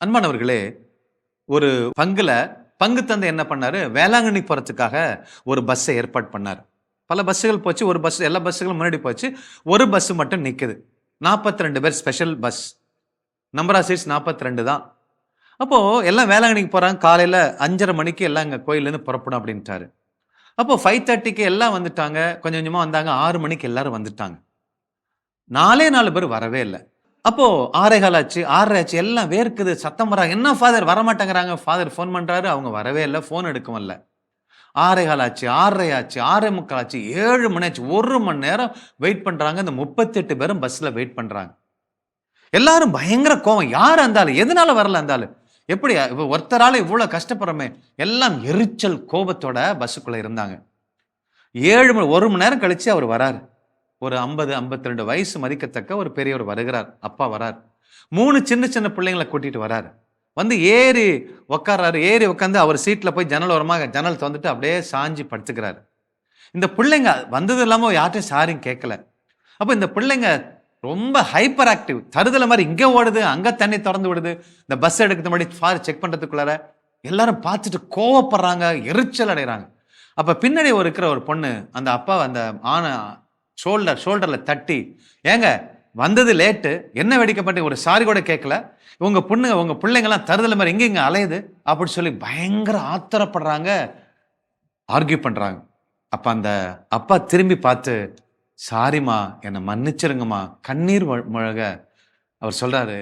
அன்பானவர்களே, ஒரு பங்குல பங்கு தந்தை என்ன பண்ணாரு, வேளாங்கண்ணி போறதுக்காக ஒரு பஸ்ஸ ஏற்பாடு பண்ணாரு. பல பஸ்ஸுகள் போச்சு. ஒரு பஸ் எல்லா பஸ்ஸுகளும் முன்னாடி போச்சு. ஒரு பஸ் மட்டும் நிக்குது. 42 பேர் special bus. Number of seats 42 தான். அப்போ எல்லாம் வேளாங்கண்ணிக்கு போறாங்க. காலையில 5:30 மணிக்கு எல்லாம் இங்க கோயில்லேருந்து புறப்படும் அப்படின்ட்டாரு. அப்போ 5:30க்கு எல்லாம் வந்துட்டாங்க. கொஞ்சம் கொஞ்சமா வந்தாங்க. 6 மணிக்கு எல்லாரும் வந்துட்டாங்க. 4 பேர் வரவே இல்ல. அப்போ 6:15 ஆச்சு, 6:30 ஆச்சு. எல்லாம் வேர்க்குது, சத்தம் போடுறாங்க. என்ன ஃபாதர் வரமாட்டேங்கிறாங்க. ஃபாதர் ஃபோன் பண்றாரு. அவங்க வரவே இல்ல. ஃபோன் எடுக்கவும் இல்ல. 6:15 ஆச்சு, 6:30 ஆச்சு, 6:45 ஆச்சு, 7 மணி ஆச்சு. 1 மணி நேரம் வெயிட் பண்றாங்க. இந்த 38 பேரும் பஸ்ல வெயிட் பண்றாங்க. எல்லாரும் பயங்கர கோவம். யார் அந்த ஆளு? எதனால வரல அந்த ஆளு? எப்படி ஒருத்தரால இவ்வளவு கஷ்டப்படுறோமே? எல்லாம் எரிச்சல், கோபத்தோட பஸ்ஸுக்குள்ள இருந்தாங்க. 1 மணி நேரம் கழிச்சு அவர் வராரு. ஒரு 50, 52 வயசு மதிக்கத்தக்க ஒரு பெரியவர் வருகிறார். அப்பா வரார். 3 சின்ன சின்ன பிள்ளைங்கள கூட்டிட்டு வராரு. வந்து ஏறி உட்கார்றாரு. ஏறி உட்கார்ந்து அவர் சீட்ல போய் ஜன்னல் ஓரமா ஜன்னல் தொறந்துட்டு அப்படியே சாஞ்சு படுத்துக்கிறாரு. இந்த பிள்ளைங்க வந்தது இல்லாம யார்ட்டயும் சாரியும் கேட்கல. அப்ப இந்த பிள்ளைங்க ரொம்ப ஹைப்பர் ஆக்டிவ். தருதல மாரி இங்க ஓடுது, அங்க தண்ணி தொறந்து விடுது. இந்த பஸ் எடுக்கிறது முன்னாடி செக் பண்றதுக்குள்ளார எல்லாரும் பார்த்துட்டு கோவப்படுறாங்க, எரிச்சல் அடையறாங்க. அப்ப பின்னாடி இருக்கிற ஒரு பொண்ணு அந்த அப்பாவ அந்த ஆண ஷோல்டர்ல தட்டி, "ஏங்க வந்தது லேட்டு. என்ன வேடிக்கை பண்றீங்க? ஒரு சாரி கூட கேட்கல. உங்க பிள்ளைங்கலாம் தருதல மாரி இங்க அலையுது." அப்படி சொல்லி பயங்கர ஆத்திரப்படுறாங்க. ஆர்கியூ பண்றாங்க. அப்ப அந்த அப்பா திரும்பி பார்த்து, "சாரிம்மா, என்ன மன்னிச்சிருங்கம்மா." கண்ணீர் மல்க அவர் சொல்றாரு,